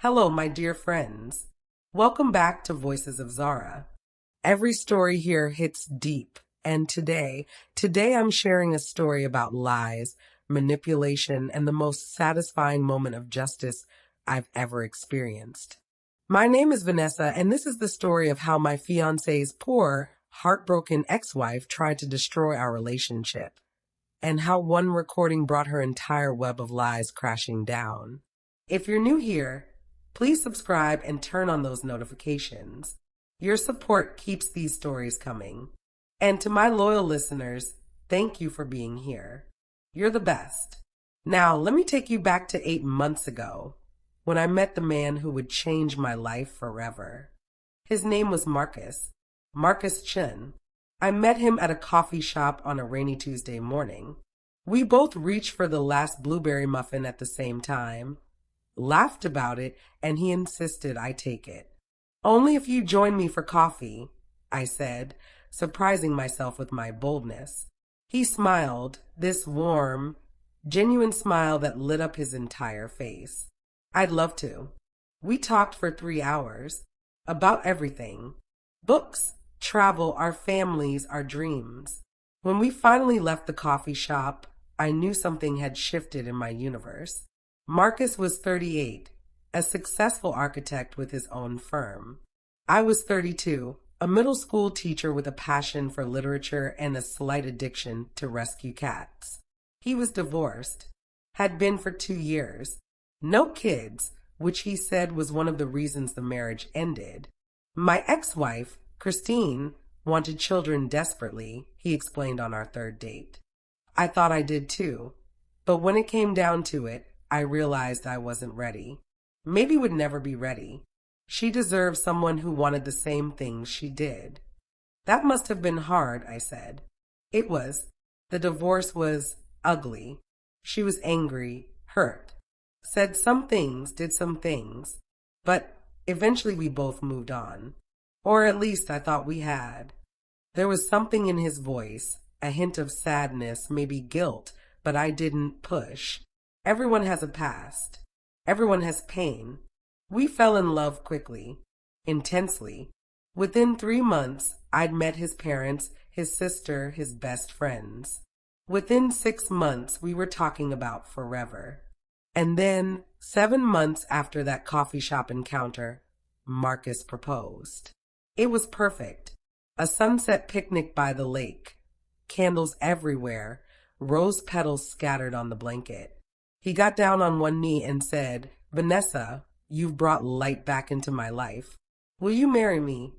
Hello, my dear friends. Welcome back to Voices of Zara. Every story here hits deep, and today I'm sharing a story about lies, manipulation, and the most satisfying moment of justice I've ever experienced. My name is Vanessa, and this is the story of how my fiance's poor, heartbroken ex-wife tried to destroy our relationship, and how one recording brought her entire web of lies crashing down. If you're new here, please subscribe and turn on those notifications. Your support keeps these stories coming. And to my loyal listeners, thank you for being here. You're the best. Now, let me take you back to 8 months ago, when I met the man who would change my life forever. His name was Marcus Chen. I met him at a coffee shop on a rainy Tuesday morning. We both reached for the last blueberry muffin at the same time, laughed about it, and he insisted I take it. "Only if you join me for coffee," I said, surprising myself with my boldness. He smiled, this warm, genuine smile that lit up his entire face. "I'd love to." We talked for 3 hours, about everything: books, travel, our families, our dreams. When we finally left the coffee shop, I knew something had shifted in my universe. Marcus was 38, a successful architect with his own firm. I was 32, a middle school teacher with a passion for literature and a slight addiction to rescue cats. He was divorced, had been for 2 years. No kids, which he said was one of the reasons the marriage ended. My ex-wife, Christine, wanted children desperately, he explained on our third date. I thought I did too, but when it came down to it, I realized I wasn't ready. Maybe would never be ready. She deserved someone who wanted the same things she did. That must have been hard, I said. It was. The divorce was ugly. She was angry, hurt, said some things, did some things, but eventually we both moved on. Or at least I thought we had. There was something in his voice, a hint of sadness, maybe guilt, but I didn't push. Everyone has a past. Everyone has pain. We fell in love quickly, intensely. Within 3 months, I'd met his parents, his sister, his best friends. Within 6 months, we were talking about forever. And then, 7 months after that coffee shop encounter, Marcus proposed. It was perfect. A sunset picnic by the lake, candles everywhere, rose petals scattered on the blanket. He got down on one knee and said, "Vanessa, you've brought light back into my life. Will you marry me?"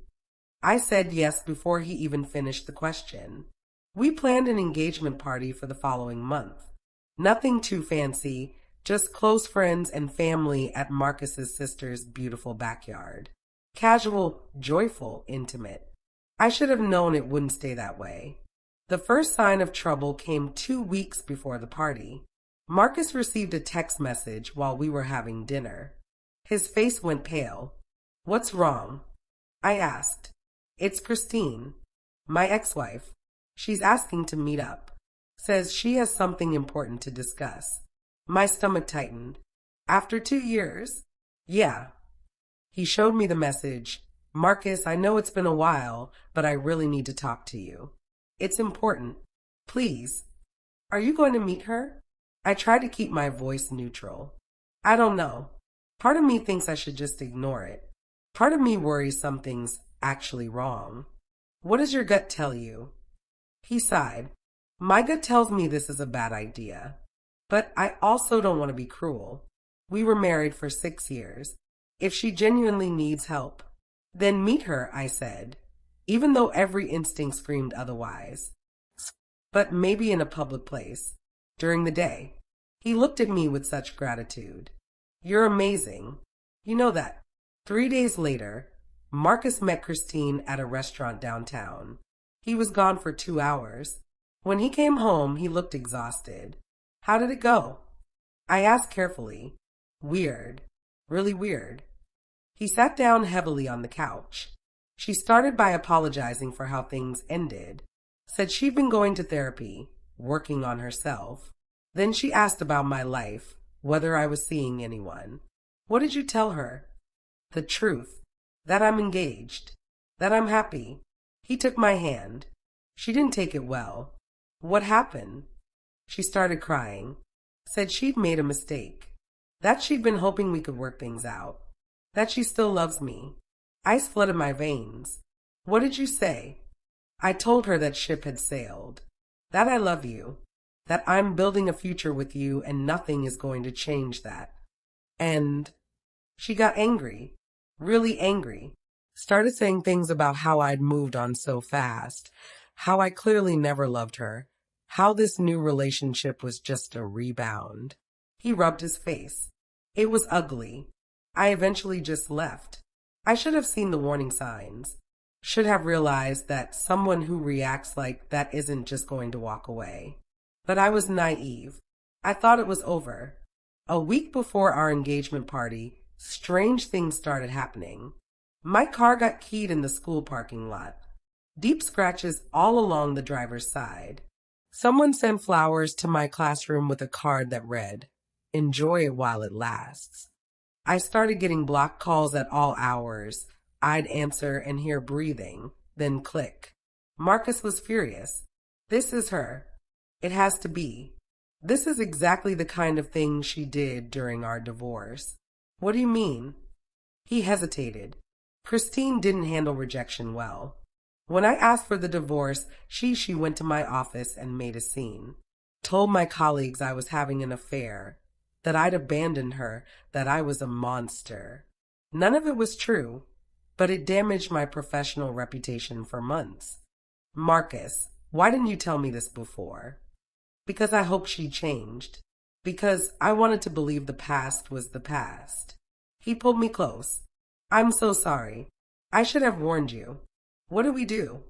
I said yes before he even finished the question. We planned an engagement party for the following month. Nothing too fancy, just close friends and family at Marcus's sister's beautiful backyard. Casual, joyful, intimate. I should have known it wouldn't stay that way. The first sign of trouble came 2 weeks before the party. Marcus received a text message while we were having dinner. His face went pale. "What's wrong?" I asked. "It's Christine, my ex-wife. She's asking to meet up. Says she has something important to discuss." My stomach tightened. "After 2 years?" "Yeah." He showed me the message. "Marcus, I know it's been a while, but I really need to talk to you. It's important. Please. Are you going to meet her?" I tried to keep my voice neutral. "I don't know. Part of me thinks I should just ignore it. Part of me worries something's actually wrong. What does your gut tell you?" He sighed. "My gut tells me this is a bad idea. But I also don't want to be cruel. We were married for 6 years. If she genuinely needs help, then meet her," I said, even though every instinct screamed otherwise. "But maybe in a public place, during the day." He looked at me with such gratitude. "You're amazing. You know that." 3 days later, Marcus met Christine at a restaurant downtown. He was gone for 2 hours. When he came home, he looked exhausted. "How did it go?" I asked carefully. "Weird. Really weird." He sat down heavily on the couch. She started by apologizing for how things ended. Said she'd been going to therapy, working on herself. Then she asked about my life, whether I was seeing anyone. What did you tell her? The truth. That I'm engaged. That I'm happy. He took my hand. She didn't take it well. What happened? She started crying. Said she'd made a mistake. That she'd been hoping we could work things out. That she still loves me. Ice flooded my veins. What did you say? I told her that ship had sailed. That I love you. That I'm building a future with you and nothing is going to change that. And she got angry. Really angry. Started saying things about how I'd moved on so fast. How I clearly never loved her. How this new relationship was just a rebound. He rubbed his face. It was ugly. I eventually just left. I should have seen the warning signs. Should have realized that someone who reacts like that isn't just going to walk away. But I was naive. I thought it was over. A week before our engagement party, strange things started happening. My car got keyed in the school parking lot. Deep scratches all along the driver's side. Someone sent flowers to my classroom with a card that read, "Enjoy it while it lasts." I started getting blocked calls at all hours. I'd answer and hear breathing, then click. Marcus was furious. This is her. It has to be. This is exactly the kind of thing she did during our divorce. What do you mean? He hesitated. Christine didn't handle rejection well. When I asked for the divorce, she went to my office and made a scene. Told my colleagues I was having an affair, that I'd abandoned her, that I was a monster. None of it was true, but it damaged my professional reputation for months. Marcus, why didn't you tell me this before? Because I hoped she changed. Because I wanted to believe the past was the past. He pulled me close. I'm so sorry. I should have warned you. What do we do?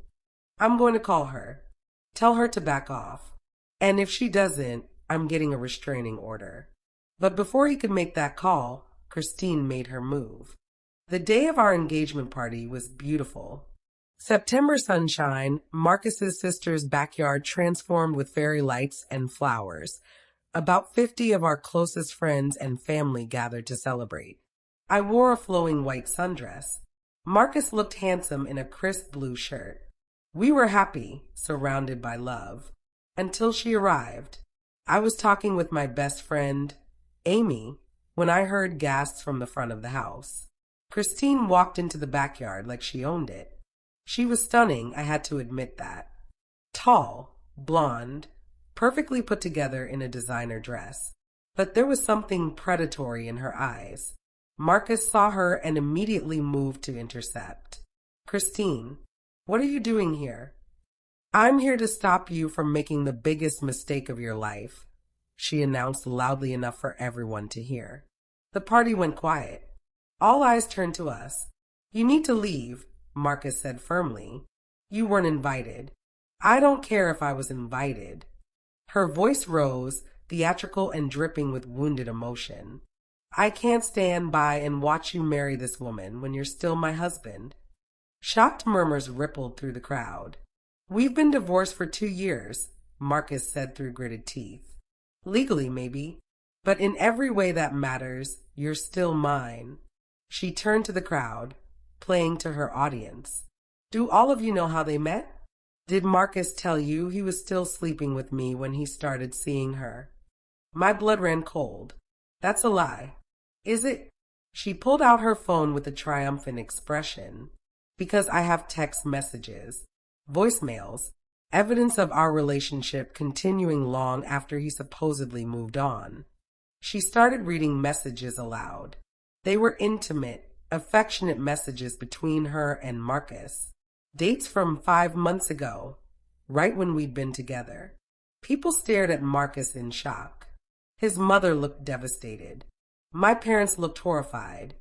I'm going to call her. Tell her to back off. And if she doesn't, I'm getting a restraining order. But before he could make that call, Christine made her move. The day of our engagement party was beautiful. September sunshine, Marcus's sister's backyard transformed with fairy lights and flowers. About 50 of our closest friends and family gathered to celebrate. I wore a flowing white sundress. Marcus looked handsome in a crisp blue shirt. We were happy, surrounded by love. Until she arrived. I was talking with my best friend, Amy, when I heard gasps from the front of the house. Christine walked into the backyard like she owned it. She was stunning, I had to admit that. Tall, blonde, perfectly put together in a designer dress. But there was something predatory in her eyes. Marcus saw her and immediately moved to intercept. Christine, what are you doing here? I'm here to stop you from making the biggest mistake of your life, she announced loudly enough for everyone to hear. The party went quiet. All eyes turned to us. You need to leave, Marcus said firmly. You weren't invited. I don't care if I was invited. Her voice rose, theatrical and dripping with wounded emotion. I can't stand by and watch you marry this woman when you're still my husband. Shocked murmurs rippled through the crowd. We've been divorced for 2 years, Marcus said through gritted teeth. Legally, maybe, but in every way that matters, you're still mine. She turned to the crowd, playing to her audience. Do all of you know how they met? Did Marcus tell you he was still sleeping with me when he started seeing her? My blood ran cold. That's a lie. Is it? She pulled out her phone with a triumphant expression. Because I have text messages, voicemails, evidence of our relationship continuing long after he supposedly moved on. She started reading messages aloud. They were intimate, affectionate messages between her and Marcus. Dates from 5 months ago, right when we'd been together. People stared at Marcus in shock. His mother looked devastated. My parents looked horrified.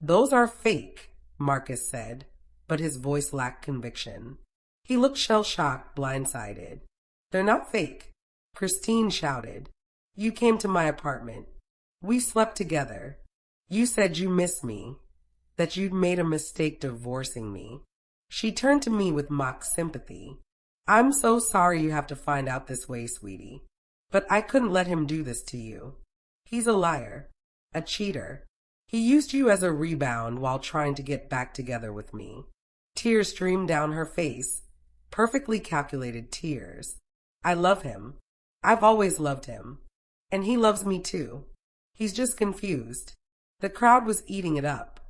Those are fake, Marcus said, but his voice lacked conviction. He looked shell-shocked, blindsided. They're not fake, Christine shouted. You came to my apartment. We slept together. You said you missed me, that you'd made a mistake divorcing me. She turned to me with mock sympathy. I'm so sorry you have to find out this way, sweetie. But I couldn't let him do this to you. He's a liar, a cheater. He used you as a rebound while trying to get back together with me. Tears streamed down her face, perfectly calculated tears. I love him. I've always loved him. And he loves me too. He's just confused. The crowd was eating it up.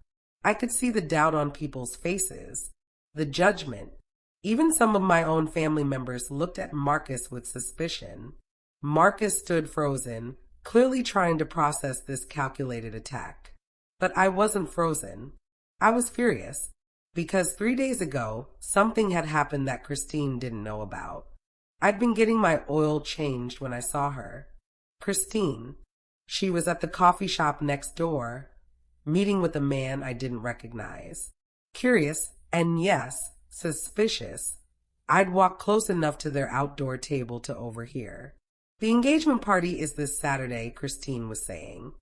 I could see the doubt on people's faces, the judgment. Even some of my own family members looked at Marcus with suspicion. Marcus stood frozen, clearly trying to process this calculated attack. But I wasn't frozen. I was furious, because 3 days ago, something had happened that Christine didn't know about. I'd been getting my oil changed when I saw her. Christine. She was at the coffee shop next door, meeting with a man I didn't recognize. Curious, and yes, suspicious, I'd walked close enough to their outdoor table to overhear. The engagement party is this Saturday, Christine was saying.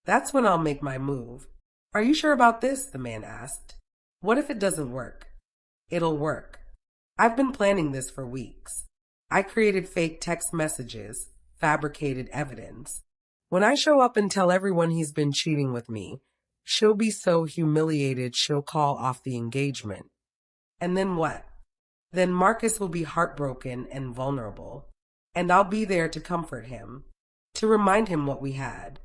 That's when I'll make my move. Are you sure about this? The man asked. What if it doesn't work? It'll work. I've been planning this for weeks. I created fake text messages, fabricated evidence. When I show up and tell everyone he's been cheating with me, she'll be so humiliated she'll call off the engagement. And then what? Then Marcus will be heartbroken and vulnerable. And I'll be there to comfort him, to remind him what we had,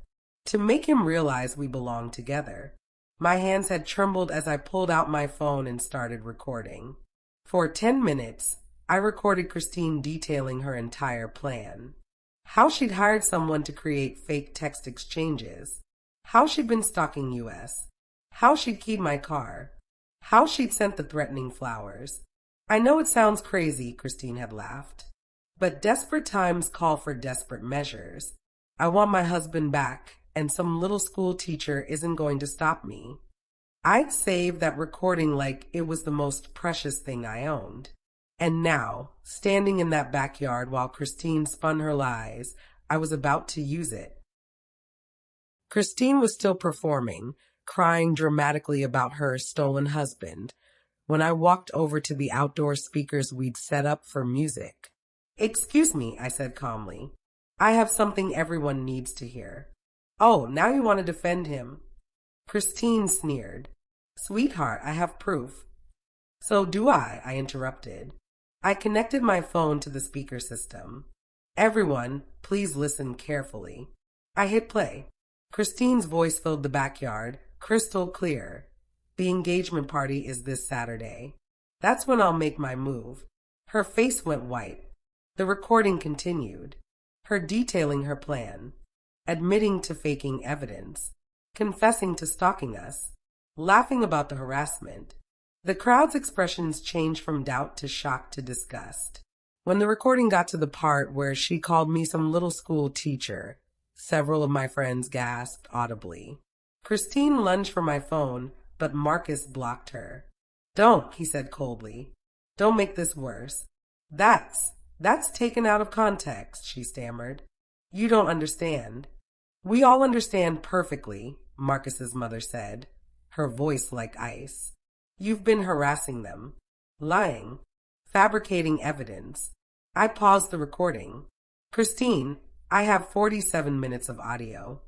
to make him realize we belong together. My hands had trembled as I pulled out my phone and started recording. For 10 minutes, I recorded Christine detailing her entire plan. How she'd hired someone to create fake text exchanges. How she'd been stalking US. How she'd keyed my car. How she'd sent the threatening flowers. I know it sounds crazy, Christine had laughed. But desperate times call for desperate measures. I want my husband back, and some little school teacher isn't going to stop me. I'd saved that recording like it was the most precious thing I owned. And now, standing in that backyard while Christine spun her lies, I was about to use it. Christine was still performing, crying dramatically about her stolen husband, when I walked over to the outdoor speakers we'd set up for music. Excuse me, I said calmly. I have something everyone needs to hear. Oh, now you want to defend him? Christine sneered. Sweetheart, I have proof. So do I interrupted. I connected my phone to the speaker system. Everyone, please listen carefully. I hit play. Christine's voice filled the backyard, crystal clear. The engagement party is this Saturday. That's when I'll make my move. Her face went white. The recording continued. Her detailing her plan, admitting to faking evidence, confessing to stalking us, laughing about the harassment. The crowd's expressions changed from doubt to shock to disgust. When the recording got to the part where she called me some little school teacher, several of my friends gasped audibly. Christine lunged for my phone, but Marcus blocked her. Don't, he said coldly. Don't make this worse. That's taken out of context, she stammered. You don't understand. We all understand perfectly, Marcus's mother said, her voice like ice. You've been harassing them, lying, fabricating evidence. I paused the recording. Christine, I have 47 minutes of audio.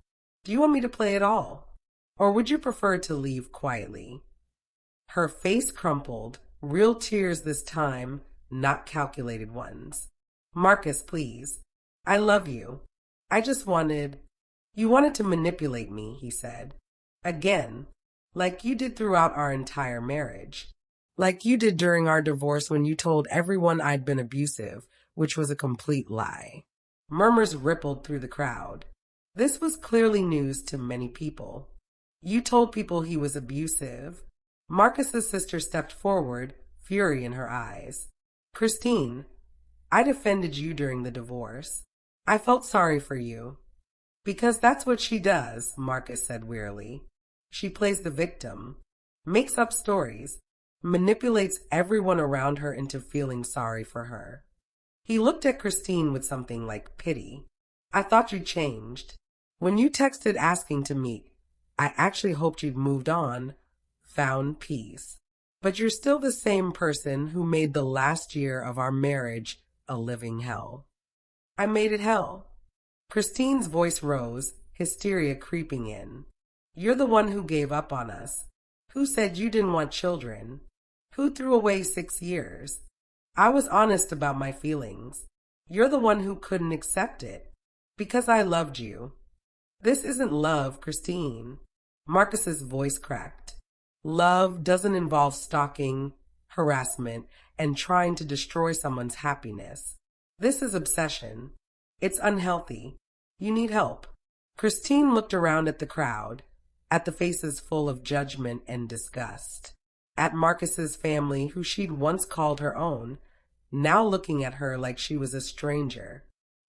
Do you want me to play it all? Or would you prefer to leave quietly? Her face crumpled, real tears this time, not calculated ones. Marcus, please. I love you. I just wanted... You wanted to manipulate me, he said. Again, like you did throughout our entire marriage. Like you did during our divorce when you told everyone I'd been abusive, which was a complete lie. Murmurs rippled through the crowd. This was clearly news to many people. You told people he was abusive. Marcus's sister stepped forward, fury in her eyes. Christine, I defended you during the divorce. I felt sorry for you. Because that's what she does, Marcus said wearily. She plays the victim, makes up stories, manipulates everyone around her into feeling sorry for her. He looked at Christine with something like pity. I thought you changed. When you texted asking to meet, I actually hoped you'd moved on, found peace. But you're still the same person who made the last year of our marriage a living hell. I made it hell. Christine's voice rose, hysteria creeping in. You're the one who gave up on us, who said you didn't want children, who threw away 6 years. I was honest about my feelings. You're the one who couldn't accept it, because I loved you. This isn't love, Christine. Marcus's voice cracked. Love doesn't involve stalking, harassment, and trying to destroy someone's happiness. This is obsession. It's unhealthy. You need help. Christine looked around at the crowd, at the faces full of judgment and disgust, at Marcus's family who she'd once called her own, now looking at her like she was a stranger.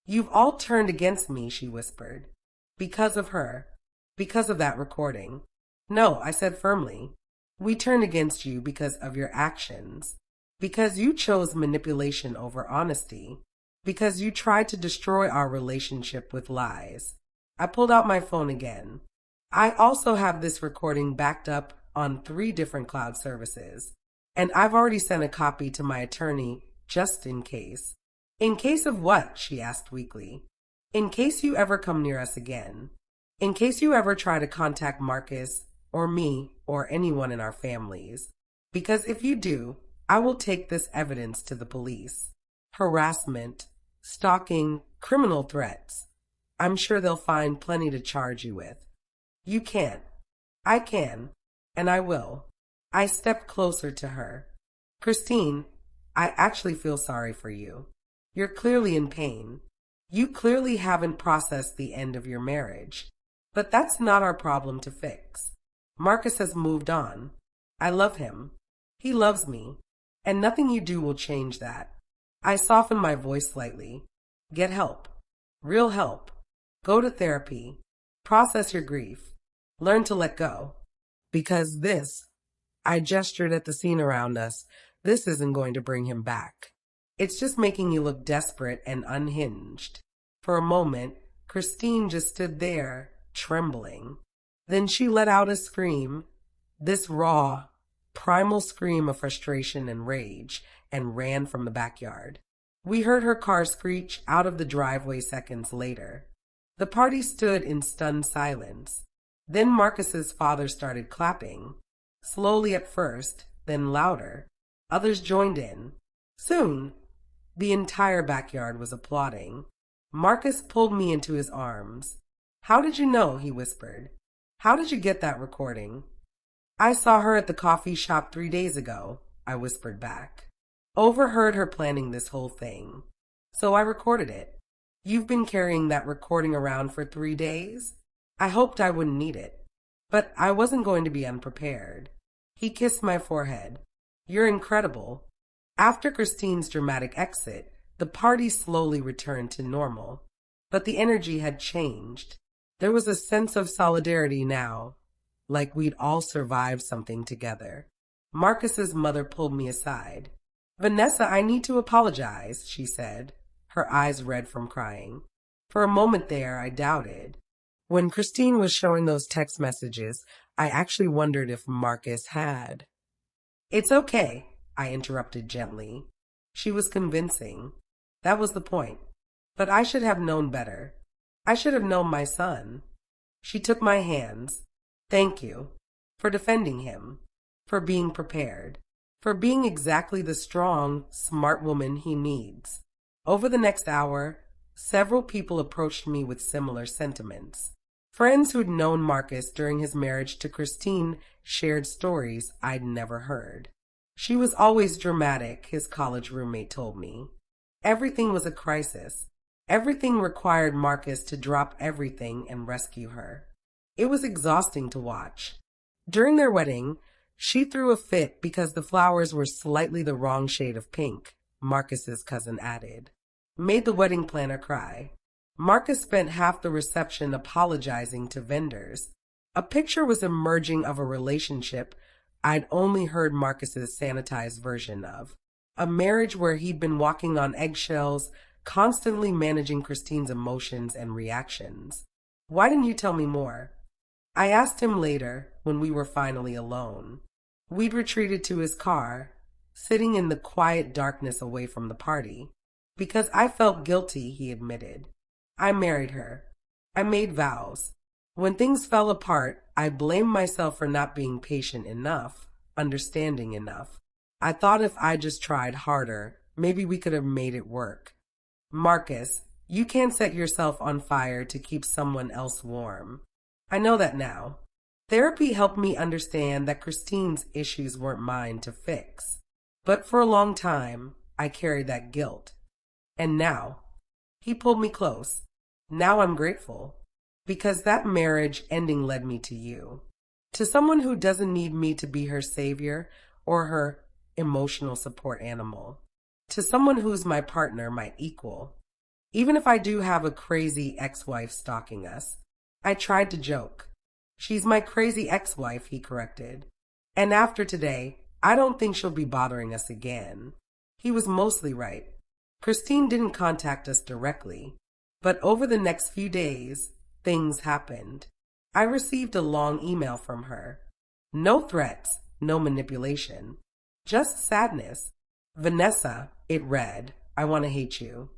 You've all turned against me, she whispered. Because of her. Because of that recording. No, I said firmly. We turned against you because of your actions. Because you chose manipulation over honesty. Because you tried to destroy our relationship with lies. I pulled out my phone again. I also have this recording backed up on 3 different cloud services. And I've already sent a copy to my attorney just in case. In case of what? She asked weakly. In case you ever come near us again. In case you ever try to contact Marcus or me or anyone in our families. Because if you do, I will take this evidence to the police. Harassment, stalking, criminal threats. I'm sure they'll find plenty to charge you with. You can't. I can. And I will. I stepped closer to her. Christine, I actually feel sorry for you. You're clearly in pain. You clearly haven't processed the end of your marriage. But that's not our problem to fix. Marcus has moved on. I love him. He loves me. And nothing you do will change that. I softened my voice slightly. Get help. Real help. Go to therapy. Process your grief. Learn to let go. Because this, I gestured at the scene around us, this isn't going to bring him back. It's just making you look desperate and unhinged. For a moment, Christine just stood there, trembling. Then she let out a scream, this raw, primal scream of frustration and rage, and ran from the backyard. We heard her car screech out of the driveway seconds later. The party stood in stunned silence. Then Marcus's father started clapping, slowly at first, then louder. Others joined in. Soon, the entire backyard was applauding. Marcus pulled me into his arms. How did you know? He whispered. How did you get that recording? I saw her at the coffee shop 3 days ago, I whispered back. Overheard her planning this whole thing. So I recorded it. You've been carrying that recording around for 3 days? I hoped I wouldn't need it. But I wasn't going to be unprepared. He kissed my forehead. You're incredible. After Christine's dramatic exit, the party slowly returned to normal. But the energy had changed. There was a sense of solidarity now, like we'd all survived something together. Marcus's mother pulled me aside. Vanessa, I need to apologize, she said, her eyes red from crying. For a moment there, I doubted. When Christine was showing those text messages, I actually wondered if Marcus had. It's okay, I interrupted gently. She was convincing. That was the point. But I should have known better. I should have known my son. She took my hands. Thank you. For defending him. For being prepared. For being exactly the strong, smart woman he needs. Over the next hour, several people approached me with similar sentiments. Friends who'd known Marcus during his marriage to Christine shared stories I'd never heard. She was always dramatic, his college roommate told me. Everything was a crisis. Everything required Marcus to drop everything and rescue her. It was exhausting to watch. During their wedding, she threw a fit because the flowers were slightly the wrong shade of pink, Marcus's cousin added. Made the wedding planner cry. Marcus spent half the reception apologizing to vendors. A picture was emerging of a relationship I'd only heard Marcus's sanitized version of. A marriage where he'd been walking on eggshells, constantly managing Christine's emotions and reactions. Why didn't you tell me more? I asked him later, when we were finally alone. We'd retreated to his car, sitting in the quiet darkness away from the party. Because I felt guilty, he admitted. I married her. I made vows. When things fell apart, I blamed myself for not being patient enough, understanding enough. I thought if I just tried harder, maybe we could have made it work. Marcus, you can't set yourself on fire to keep someone else warm. I know that now. Therapy helped me understand that Christine's issues weren't mine to fix. But for a long time, I carried that guilt. And now, he pulled me close. Now I'm grateful. Because that marriage ending led me to you. To someone who doesn't need me to be her savior or her emotional support animal. To someone who's my partner, my equal. Even if I do have a crazy ex-wife stalking us. I tried to joke. She's my crazy ex-wife, he corrected. And after today, I don't think she'll be bothering us again. He was mostly right. Christine didn't contact us directly. But over the next few days, things happened. I received a long email from her. No threats, no manipulation. Just sadness. Vanessa, it read, I want to hate you.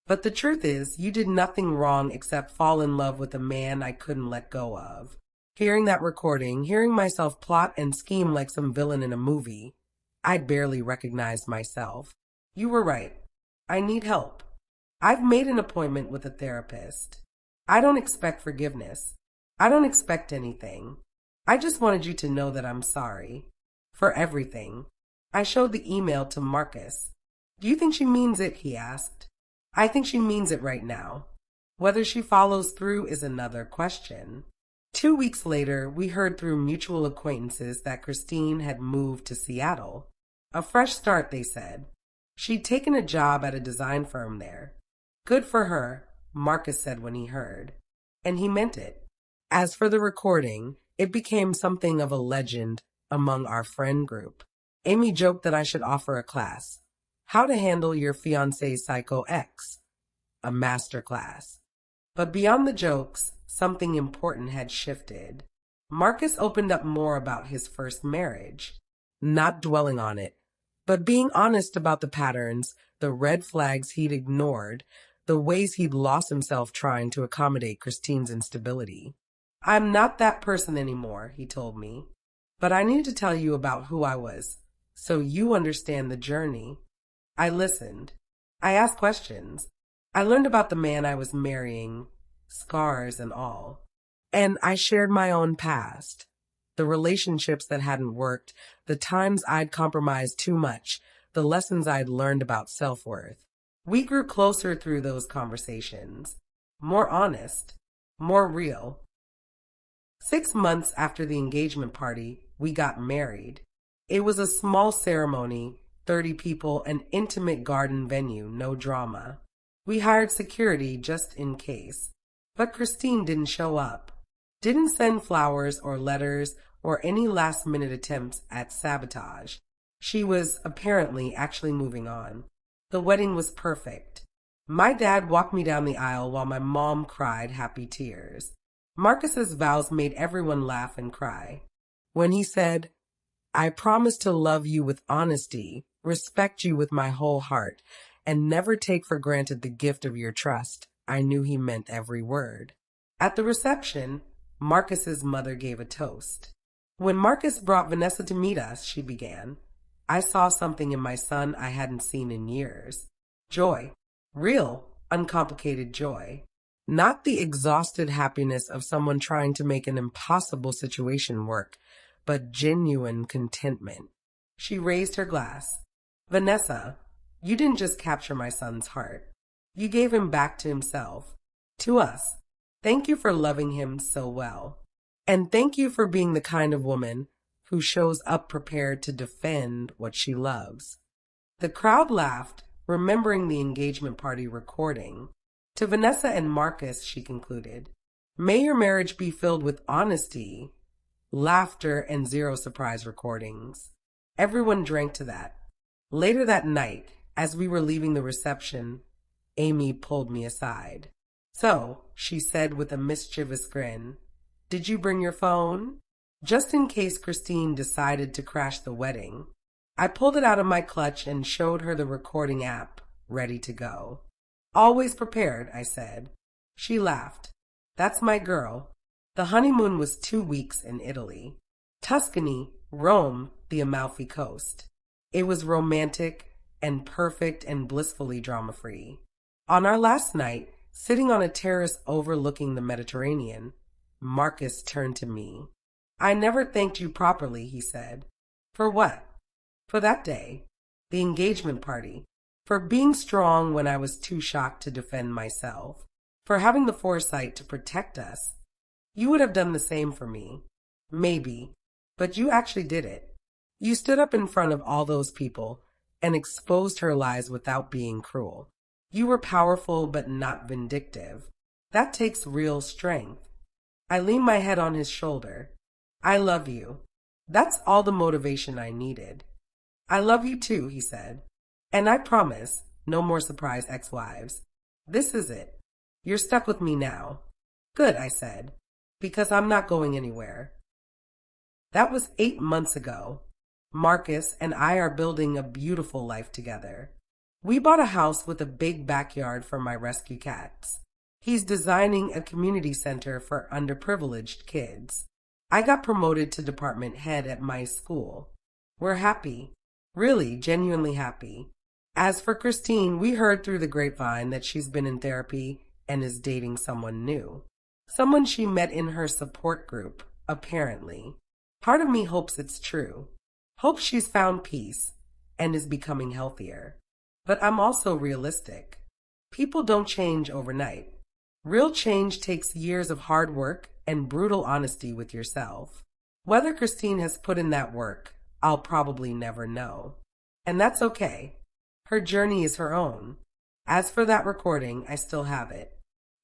But the truth is, you did nothing wrong except fall in love with a man I couldn't let go of. Hearing that recording, hearing myself plot and scheme like some villain in a movie, I barely recognized myself. You were right. I need help. I've made an appointment with a therapist. I don't expect forgiveness. I don't expect anything. I just wanted you to know that I'm sorry. For everything. I showed the email to Marcus. Do you think she means it? He asked. I think she means it right now. Whether she follows through is another question. 2 weeks later, we heard through mutual acquaintances that Christine had moved to Seattle. A fresh start, they said. She'd taken a job at a design firm there. Good for her, Marcus said when he heard. And he meant it. As for the recording, it became something of a legend among our friend group. Amy joked that I should offer a class. How to handle your fiancé's psycho ex. A master class. But beyond the jokes, something important had shifted. Marcus opened up more about his first marriage. Not dwelling on it, but being honest about the patterns, the red flags he'd ignored, the ways he'd lost himself trying to accommodate Christine's instability. I'm not that person anymore, he told me. But I need to tell you about who I was, so you understand the journey. I listened. I asked questions. I learned about the man I was marrying, scars and all. And I shared my own past, the relationships that hadn't worked, the times I'd compromised too much, the lessons I'd learned about self-worth. We grew closer through those conversations, more honest, more real. 6 months after the engagement party, we got married. It was a small ceremony, 30 people, an intimate garden venue, no drama. We hired security just in case. But Christine didn't show up. Didn't send flowers or letters or any last-minute attempts at sabotage. She was apparently actually moving on. The wedding was perfect. My dad walked me down the aisle while my mom cried happy tears. Marcus's vows made everyone laugh and cry. When he said, I promise to love you with honesty, respect you with my whole heart, and never take for granted the gift of your trust, I knew he meant every word. At the reception, Marcus's mother gave a toast. When Marcus brought Vanessa to meet us, she began, I saw something in my son I hadn't seen in years. Joy. Real, uncomplicated joy. Not the exhausted happiness of someone trying to make an impossible situation work, but genuine contentment. She raised her glass. Vanessa, you didn't just capture my son's heart. You gave him back to himself, to us. Thank you for loving him so well. And thank you for being the kind of woman who shows up prepared to defend what she loves. The crowd laughed, remembering the engagement party recording. To Vanessa and Marcus, she concluded, may your marriage be filled with honesty, laughter, and zero surprise recordings. Everyone drank to that. Later that night, as we were leaving the reception, Amy pulled me aside. So, she said with a mischievous grin, did you bring your phone? Just in case Christine decided to crash the wedding. I pulled it out of my clutch and showed her the recording app, ready to go. Always prepared, I said. She laughed. That's my girl. The honeymoon was 2 weeks in Italy. Tuscany, Rome, the Amalfi Coast. It was romantic and perfect and blissfully drama-free. On our last night, sitting on a terrace overlooking the Mediterranean, Marcus turned to me. "I never thanked you properly," he said. "For what?" "For that day, the engagement party. For being strong when I was too shocked to defend myself. For having the foresight to protect us. You would have done the same for me. Maybe. But you actually did it. You stood up in front of all those people and exposed her lies without being cruel. You were powerful but not vindictive. That takes real strength." I leaned my head on his shoulder. "I love you. That's all the motivation I needed." "I love you too," he said. "And I promise, no more surprise ex-wives. This is it. You're stuck with me now." "Good," I said, "because I'm not going anywhere." That was 8 months ago. Marcus and I are building a beautiful life together. We bought a house with a big backyard for my rescue cats. He's designing a community center for underprivileged kids. I got promoted to department head at my school. We're happy. Really, genuinely happy. As for Christine, we heard through the grapevine that she's been in therapy and is dating someone new. Someone she met in her support group, apparently. Part of me hopes it's true. Hopes she's found peace and is becoming healthier. But I'm also realistic. People don't change overnight. Real change takes years of hard work and brutal honesty with yourself. Whether Christine has put in that work, I'll probably never know. And that's okay. Her journey is her own. As for that recording, I still have it.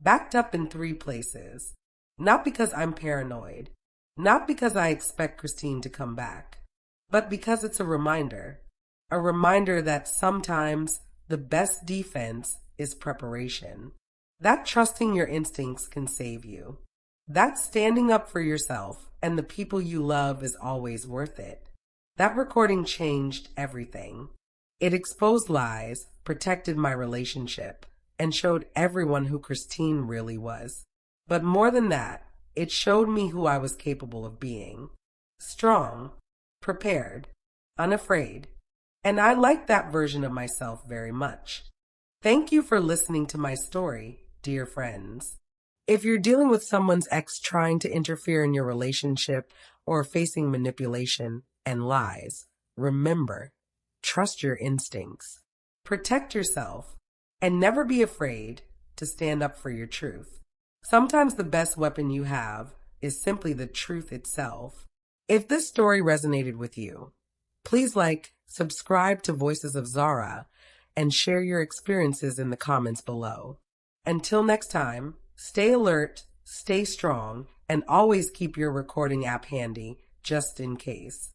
Backed up in 3 places. Not because I'm paranoid. Not because I expect Christine to come back. But because it's a reminder. A reminder that sometimes the best defense is preparation. That trusting your instincts can save you. That standing up for yourself and the people you love is always worth it. That recording changed everything. It exposed lies, protected my relationship, and showed everyone who Christine really was. But more than that, it showed me who I was capable of being. Strong, prepared, unafraid. And I like that version of myself very much. Thank you for listening to my story, dear friends. If you're dealing with someone's ex trying to interfere in your relationship or facing manipulation and lies, remember, trust your instincts, protect yourself, and never be afraid to stand up for your truth. Sometimes the best weapon you have is simply the truth itself. If this story resonated with you, please subscribe to Voices of Zara, and share your experiences in the comments below. Until next time, stay alert, stay strong, and always keep your recording app handy just in case.